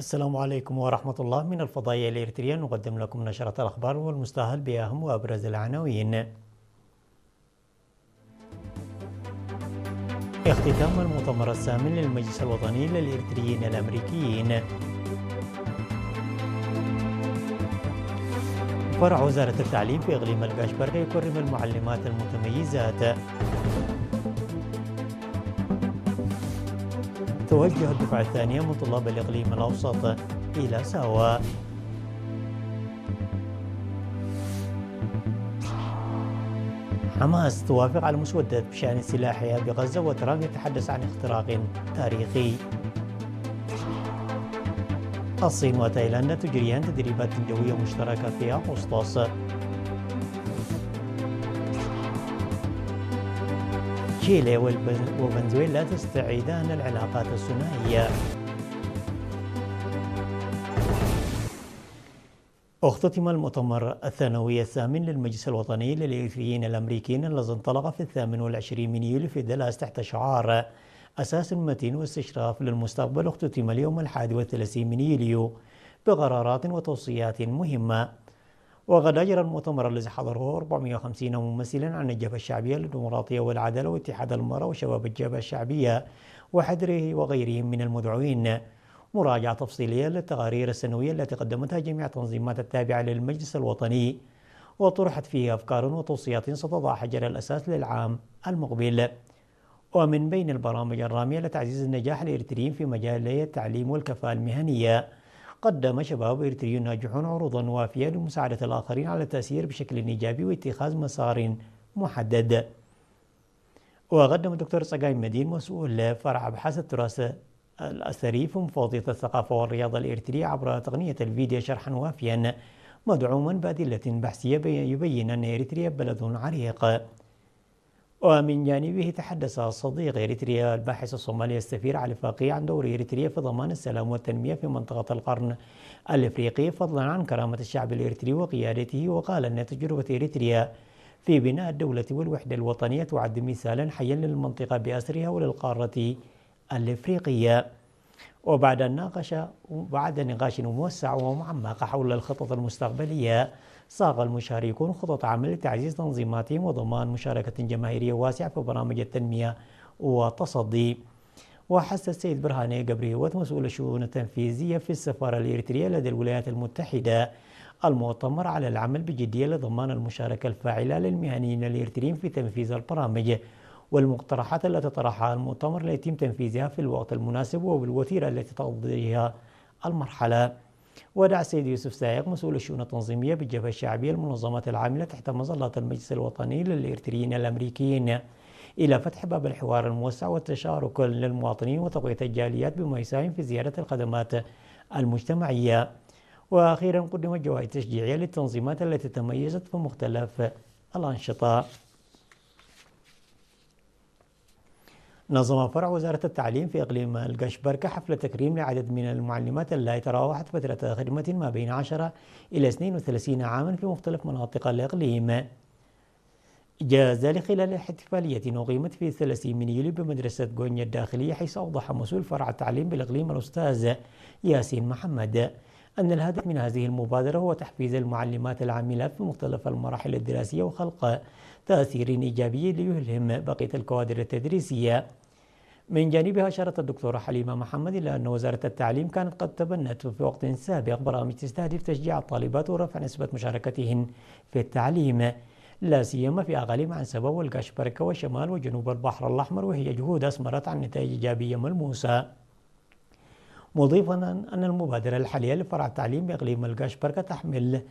السلام عليكم ورحمة الله. من الفضائية الإريترية نقدم لكم نشرة الأخبار والمستهل بأهم وأبرز العناوين. اختتام المؤتمر الثامن للمجلس الوطني للإريتريين الأمريكيين. فرع وزارة التعليم في إقليم القاشبرغ يكرم المعلمات المتميزات. توجه الدفعة الثانية من طلاب الإقليم الأوسط إلى ساوا. حماس توافق على مسودة بشأن السلاحية بغزة، وترامب يتحدث عن اختراق تاريخي. الصين وتايلاند تجريان تدريبات جوية مشتركة في أغسطس. تشيلي وفنزويلا تستعيدان العلاقات الثنائية. اختتم المؤتمر الثانوي الثامن للمجلس الوطني للإريتريين الأمريكيين الذي انطلق في 28 من يوليو في دالاس تحت شعار أساس متين واستشراف للمستقبل. اختتم اليوم 31 من يوليو بقرارات وتوصيات مهمة. وقد أجرى المؤتمر الذي حضره 450 ممثلا عن الجبهة الشعبية للديمقراطية والعدالة واتحاد المرأة وشباب الجبهة الشعبية وحدره وغيرهم من المدعوين مراجعة تفصيلية للتقارير السنوية التي قدمتها جميع التنظيمات التابعة للمجلس الوطني، وطرحت فيها أفكار وتوصيات ستضع حجر الأساس للعام المقبل. ومن بين البرامج الرامية لتعزيز النجاح الإريتريين في مجال التعليم والكفاءة المهنية، قدم شباب إريتريون ناجحون عروضا وافية لمساعدة الآخرين على التأثير بشكل إيجابي واتخاذ مسار محدد. وقدم الدكتور صقاي مدين مسؤول فرع أبحاث التراث الأثري في مفوضية الثقافة والرياضة الإريترية عبر تقنية الفيديو شرحا وافيا مدعوما بأدلة بحثية يبين أن إريتريا بلد عريق. ومن جانبه تحدث صديق إريتريا الباحث الصومالي السفير علي فاقي عن دور إريتريا في ضمان السلام والتنمية في منطقة القرن الإفريقي فضلا عن كرامة الشعب الإريتري وقيادته، وقال أن تجربة إريتريا في بناء الدولة والوحدة الوطنية تعد مثالا حيا للمنطقة بأسرها وللقارة الإفريقية. وبعد نقاش موسع ومعمق حول الخطط المستقبلية، صاغ المشاركون خطط عمل لتعزيز تنظيماتهم وضمان مشاركة جماهيرية واسعة في برامج التنمية والتصدي. وحث السيد برهاني قبريوت مسؤول الشؤون التنفيذية في السفارة الإريترية لدى الولايات المتحدة المؤتمر على العمل بجدية لضمان المشاركة الفاعلة للمهنيين الإريتريين في تنفيذ البرامج والمقترحات التي طرحها المؤتمر ليتم تنفيذها في الوقت المناسب وبالوتيرة التي تقضيها المرحلة. ودعا السيد يوسف سايق مسؤول الشؤون التنظيمية بالجبهة الشعبية المنظمات العاملة تحت مظلة المجلس الوطني للإريتريين الأمريكيين إلى فتح باب الحوار الموسع والتشارك للمواطنين وتقوية الجاليات بما يساهم في زيادة الخدمات المجتمعية. وأخيرا قدمت جوائز تشجيعية للتنظيمات التي تميزت في مختلف الأنشطة. نظم فرع وزارة التعليم في إقليم القشبركة حفل تكريم لعدد من المعلمات التي تراوحت فترة خدمة ما بين 10 إلى 32 عاما في مختلف مناطق الإقليم. جاء ذلك خلال احتفالية أقيمت في 30 من يوليو بمدرسة غونيا الداخلية، حيث أوضح مسؤول فرع التعليم بالإقليم الأستاذ ياسين محمد أن الهدف من هذه المبادرة هو تحفيز المعلمات العاملات في مختلف المراحل الدراسية وخلق تأثير إيجابي ليلهم بقية الكوادر التدريسية. من جانبها أشارت الدكتورة حليمة محمد إلى أن وزارة التعليم كانت قد تبنت في وقت سابق برامج تستهدف تشجيع الطالبات ورفع نسبة مشاركتهن في التعليم، لا سيما في أقاليم عنسبة والقشبركة وشمال وجنوب البحر الأحمر، وهي جهود أثمرت عن نتائج إيجابية ملموسة. مضيفا أن المبادرة الحالية لفرع التعليم بإقليم القشبركة تحمل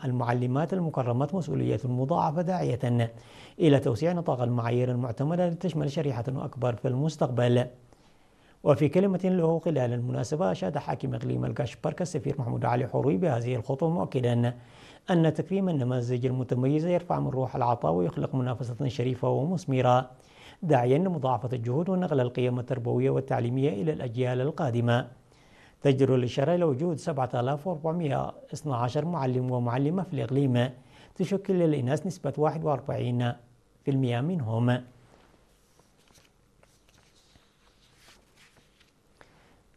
المعلمات المكرمات مسؤولية مضاعفة، داعية إلى توسيع نطاق المعايير المعتمدة لتشمل شريحة أكبر في المستقبل. وفي كلمة له خلال المناسبة، أشاد حاكم إقليم القشبركة السفير محمود علي حروي بهذه الخطوة، مؤكدا أن تكريم النماذج المتميزة يرفع من روح العطاء ويخلق منافسة شريفة ومثمرة، داعيا لمضاعفة الجهود ونقل القيم التربوية والتعليمية إلى الأجيال القادمة. تجدر الإشارة إلى وجود 7412 معلم ومعلمة في الإقليم، تشكل للإناث نسبة 41% منهم.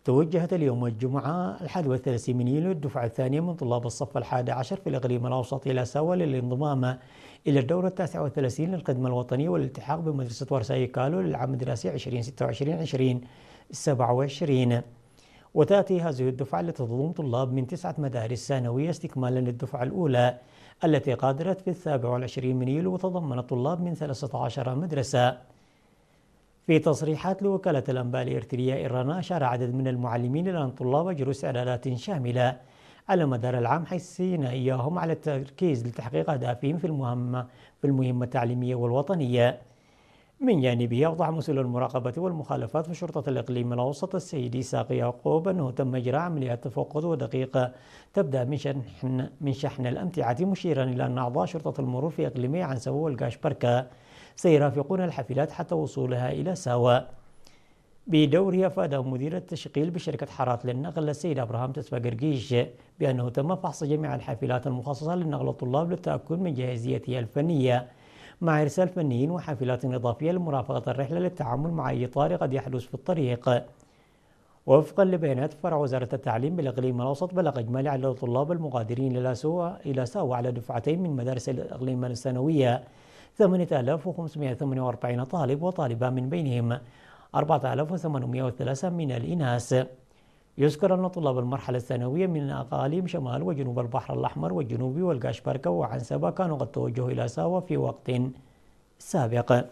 توجهت اليوم الجمعة 31 من يوليو الدفعة الثانية من طلاب الصف الحادي عشر في الإقليم الأوسط إلى ساوا للانضمام إلى الدورة 39 للخدمة الوطنية والالتحاق بمدرسة ورساي كالو للعام الدراسي 2026-2027. وتأتي هذه الدفعة التي تضم طلاب من 9 مدارس ثانوية استكمالا للدفعة الأولى التي قادرت في 27 من يوليو وتضمنت طلاب من 13 مدرسة. في تصريحات لوكالة الأنباء الإرترية إيرانا، أشار عدد من المعلمين إلى أن الطلاب أجروا استعدادات شاملة على مدار العام، حريصين إياهم على التركيز لتحقيق أهدافهم في المهمة التعليمية والوطنية. من جانبه، أوضح مسؤول المراقبة والمخالفات في شرطة الإقليم الأوسط السيد إسحاق يعقوب أنه تم إجراء عمليات تفقد ودقيقة تبدأ من شحن الأمتعة، مشيرا إلى أن أعضاء شرطة المرور في إقليمي عنسوا والقاش بركة سيرافقون الحافلات حتى وصولها إلى ساوا. بدوره أفاد مدير التشغيل بشركة حارات للنقل السيد أبراهام تسفى قرقيش بأنه تم فحص جميع الحافلات المخصصة لنقل الطلاب للتأكد من جاهزيتها الفنية، مع إرسال فنيين وحافلات إضافية لمرافقة الرحلة للتعامل مع أي طارئ قد يحدث في الطريق. وفقا لبيانات فرع وزارة التعليم بالإقليم الأوسط، بلغ إجمالي عدد الطلاب المغادرين إلى ساوا على دفعتين من مدارس الإقليم الثانوية 8548 طالب وطالبة، من بينهم 4803 من الإناث. يذكر أن طلاب المرحلة الثانوية من أقاليم شمال وجنوب البحر الأحمر والجنوبي والقاش بركة وعنسبة كانوا قد توجهوا إلى ساوا في وقت سابق.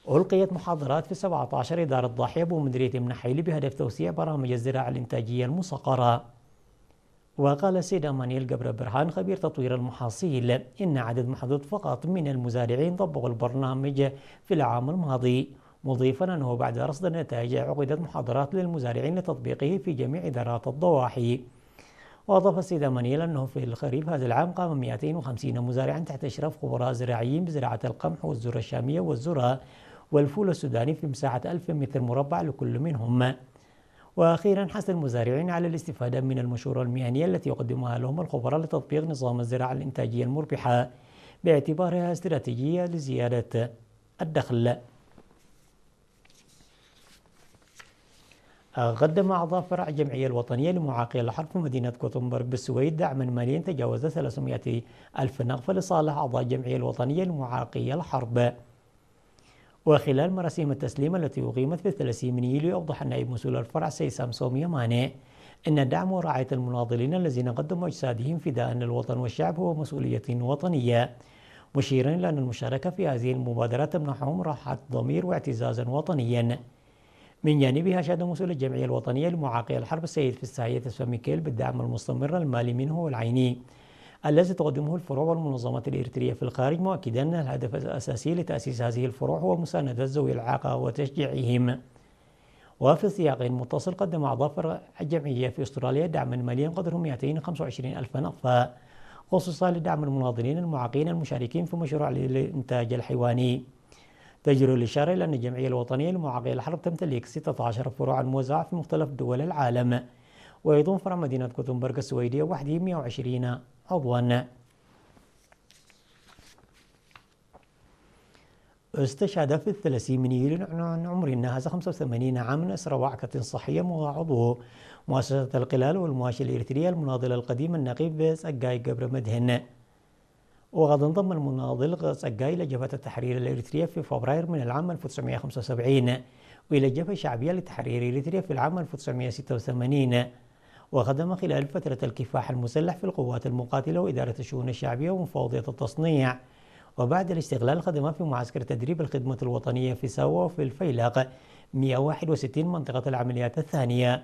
ألقيت محاضرات في 17 إدارة ضاحية بمديرية منحيلي بهدف توسيع برامج الزراعة الإنتاجية المصغرة. وقال السيد مانيل قبر برهان خبير تطوير المحاصيل إن عدد محدود فقط من المزارعين طبقوا البرنامج في العام الماضي، مضيفا أنه بعد رصد النتائج عقدت محاضرات للمزارعين لتطبيقه في جميع إدارات الضواحي. وأضاف السيد مانيل أنه في الخريف هذا العام قام 250 مزارعا تحت إشراف خبراء زراعيين بزراعة القمح والذرة الشامية والذرة والفول السوداني في مساحة 1000 متر مربع لكل منهم. وأخيرا، حث المزارعين على الاستفادة من المشورة المهنية التي يقدمها لهم الخبراء لتطبيق نظام الزراعة الإنتاجية المربحة باعتبارها استراتيجية لزيادة الدخل. قدم أعضاء فرع الجمعية الوطنية لمعاقي الحرب في مدينة كوتنبرغ بالسويد دعما ماليا تجاوز 300 ألف نغفة لصالح أعضاء الجمعية الوطنية لمعاقي الحرب. وخلال مراسيم التسليم التي أقيمت في 30 من يوليو، أوضح النائب مسؤول الفرع السيد سامسوم يماني أن الدعم ورعاية المناضلين الذين قدموا أجسادهم فداء للوطن والشعب هو مسؤولية وطنية، مشيرا إلى أن المشاركة في هذه المبادرات تمنحهم راحة ضمير واعتزازا وطنيا. من جانبها، أشاد مسؤول الجمعية الوطنية لمعاقي الحرب السيد فساحية تسفى ميكيل بالدعم المستمر المالي منه والعيني الذي تقدمه الفروع والمنظمات الإريترية في الخارج، مؤكدا أن الهدف الأساسي لتأسيس هذه الفروع هو مساندة ذوي الإعاقة وتشجيعهم. وفي سياق متصل، قدم أعضاء فرع الجمعية في أستراليا دعما ماليا قدره 225 ألف نغفة خصوصا لدعم المناضلين المعاقين المشاركين في مشروع الإنتاج الحيواني. تجري الإشارة إلى أن الجمعية الوطنية لمعاقي الحرب تمتلك 16 فروعا موزعة في مختلف دول العالم، ويضم فرع مدينة كوتنبرغ السويدية وحده 120 عضوا. استشهد في 30 من يوليو عن عمر ناهز 85 عاما أسرى وعكة صحية وعضو مؤسسة القلال والمواشي الإريترية المناضل القديم النقيب سقاي قبر مدهن. وقد انضم المناضل سقاي إلى جبهة التحرير الإريترية في فبراير من العام 1975 وإلى الجبهة الشعبية لتحرير إريتريا في العام 1986. وخدم خلال فترة الكفاح المسلح في القوات المقاتلة وإدارة الشؤون الشعبية ومفوضية التصنيع. وبعد الاستقلال خدم في معسكر تدريب الخدمة الوطنية في ساوا وفي الفيلاق 161 منطقة العمليات الثانية.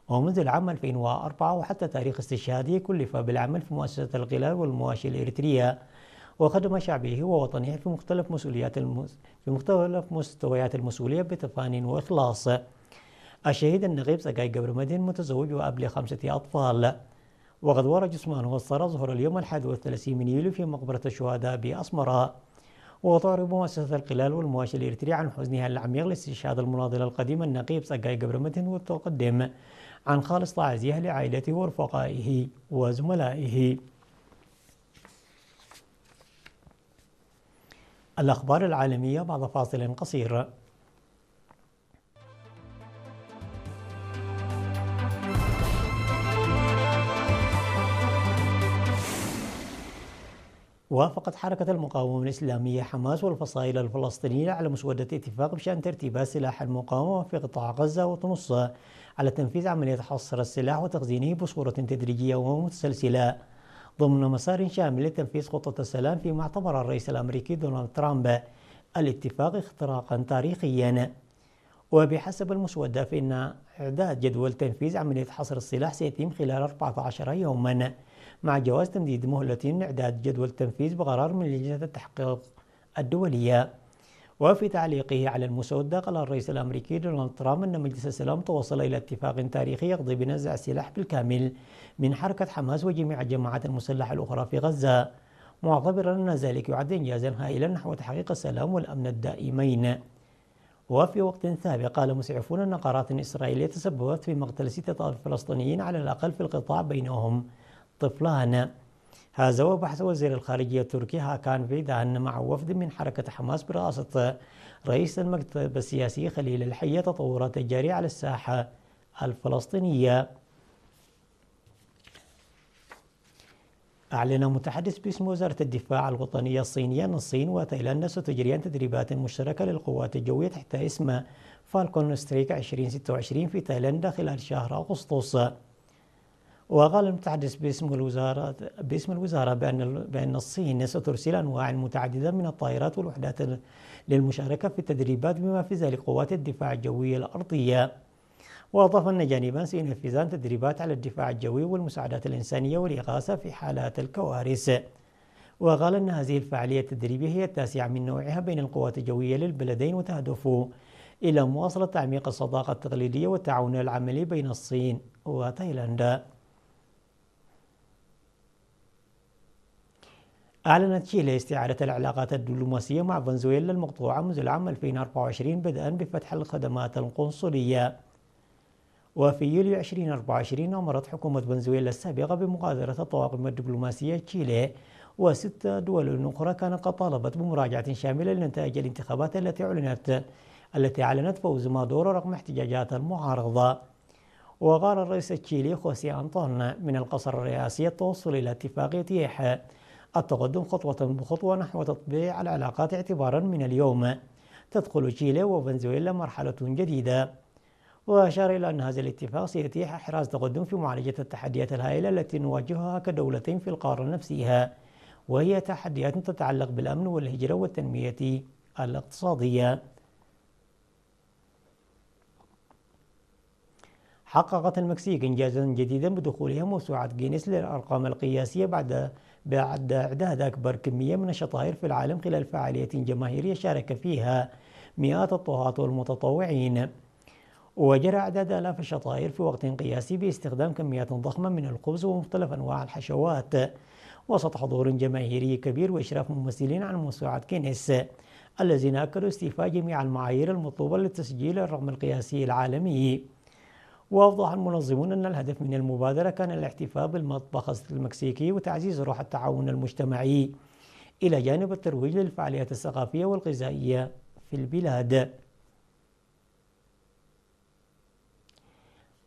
ومنذ العام 2004 وحتى تاريخ استشهاده كلف بالعمل في مؤسسة القلال والمواشي الإريترية، وخدم شعبه ووطنه في مختلف مستويات المسؤولية بتفان وإخلاص. الشهيد النقيب سقاي قبر مدين متزوج وأب ل5 أطفال. وقد ورى جثمانه الثرى ظهر اليوم 31 من يوليو في مقبرة الشهداء بأسمراء. وتعرب مؤسسة القلال والمواشي الإريترية عن حزنها العميق لاستشهاد المناضل القديم النقيب سقاي قبر مدين، وتقدم عن خالص تعازيها لعائلته ورفقائه وزملائه. الأخبار العالمية بعد فاصل قصير. وافقت حركة المقاومة الإسلامية حماس والفصائل الفلسطينية على مسودة اتفاق بشأن ترتيبات سلاح المقاومة في قطاع غزة وتنص على تنفيذ عملية حصر السلاح وتخزينه بصورة تدريجية ومتسلسلة ضمن مسار شامل لتنفيذ خطة السلام، فيما اعتبر الرئيس الأمريكي دونالد ترامب الاتفاق اختراقا تاريخيا. وبحسب المسودة فإن إعداد جدول تنفيذ عملية حصر السلاح سيتم خلال 14 يوما، مع جواز تمديد مهلة إعداد جدول التنفيذ بقرار من لجنة التحقيق الدولية. وفي تعليقه على المسودة قال الرئيس الأمريكي دونالد ترامب أن مجلس السلام توصل إلى اتفاق تاريخي يقضي بنزع السلاح بالكامل من حركة حماس وجميع الجماعات المسلحة الأخرى في غزة، معتبرا أن ذلك يعد إنجازا هائلا نحو تحقيق السلام والأمن الدائمين. وفي وقت سابق قال مسعفون أن قرارات إسرائيلية تسببت في مقتل 6 فلسطينيين على الأقل في القطاع، بينهم طفلان. هذا وبحث وزير الخارجية التركي هاكان فيدان مع وفد من حركة حماس برئاسة رئيس المكتب السياسي خليل الحية تطورات الجارية على الساحة الفلسطينية. أعلن متحدث باسم وزارة الدفاع الوطنية الصينية أن الصين وتايلاند ستجريان تدريبات مشتركة للقوات الجوية تحت اسم فالكون ستريك 2026 في تايلاند خلال شهر أغسطس. وقال المتحدث باسم الوزارة بأن الصين سترسل أنواع متعددة من الطائرات والوحدات للمشاركة في التدريبات، بما في ذلك قوات الدفاع الجوي الأرضية. وأضاف أن جانبان سينفذان تدريبات على الدفاع الجوي والمساعدات الإنسانية والإغاثة في حالات الكوارث. وقال أن هذه الفعالية التدريبية هي التاسعة من نوعها بين القوات الجوية للبلدين، وتهدف إلى مواصلة تعميق الصداقة التقليدية والتعاون العملي بين الصين وتايلاند. أعلنت تشيلي استعادة العلاقات الدبلوماسية مع فنزويلا المقطوعة منذ العام 2024 بدءا بفتح الخدمات القنصلية. وفي يوليو 2024 أمرت حكومة فنزويلا السابقة بمغادرة الطواقم الدبلوماسية تشيلي، و6 دول أخرى كانت قد طالبت بمراجعة شاملة لنتائج الانتخابات التي أعلنت فوز مادورو رغم احتجاجات المعارضة. وقال الرئيس التشيلي خوسيه أنطون من القصر الرئاسي التوصل إلى اتفاق يتيح التقدم خطوة بخطوة نحو تطبيع العلاقات، اعتبارا من اليوم تدخل تشيلي وفنزويلا مرحلة جديدة. وأشار إلى أن هذا الاتفاق سيتيح إحراز تقدم في معالجة التحديات الهائلة التي نواجهها كدولتين في القارة نفسها، وهي تحديات تتعلق بالأمن والهجرة والتنمية الاقتصادية. حققت المكسيك إنجازا جديدا بدخولها موسوعة جينيس للأرقام القياسية بعد إعداد أكبر كمية من الشطائر في العالم خلال فعالية جماهيرية شارك فيها مئات الطهاة والمتطوعين. وجرى إعداد آلاف الشطائر في وقت قياسي باستخدام كميات ضخمة من الخبز ومختلف أنواع الحشوات، وسط حضور جماهيري كبير وإشراف ممثلين عن موسوعة جينيس، الذين أكدوا استيفاء جميع المعايير المطلوبة لتسجيل الرقم القياسي العالمي. وأوضح المنظمون أن الهدف من المبادرة كان الاحتفاء بالمطبخ المكسيكي وتعزيز روح التعاون المجتمعي، إلى جانب الترويج للفعاليات الثقافية والغذائية في البلاد.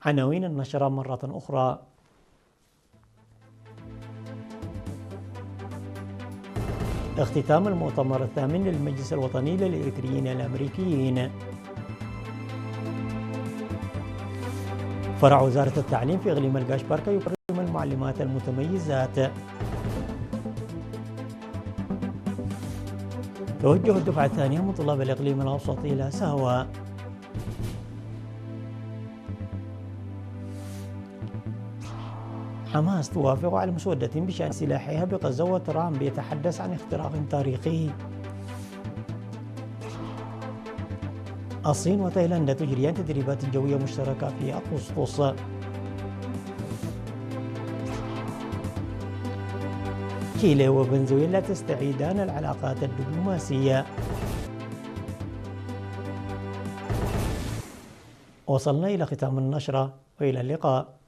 عناوين النشرة مرة أخرى: اختتام المؤتمر الثامن للمجلس الوطني للإريتريين الأمريكيين. فرع وزارة التعليم في إقليم القاشبركة يكرم المعلمات المتميزات. توجه الدفعة الثانية من طلاب الإقليم الأوسط إلى ساوا. حماس توافق على مسودة بشأن سلاحها بغزة، وترامب يتحدث عن اختراق تاريخي. الصين وتايلاند تجريان تدريبات جوية مشتركة في أغسطس. تشيلي وفنزويلا تستعيدان العلاقات الدبلوماسية. وصلنا إلى ختام النشرة، وإلى اللقاء.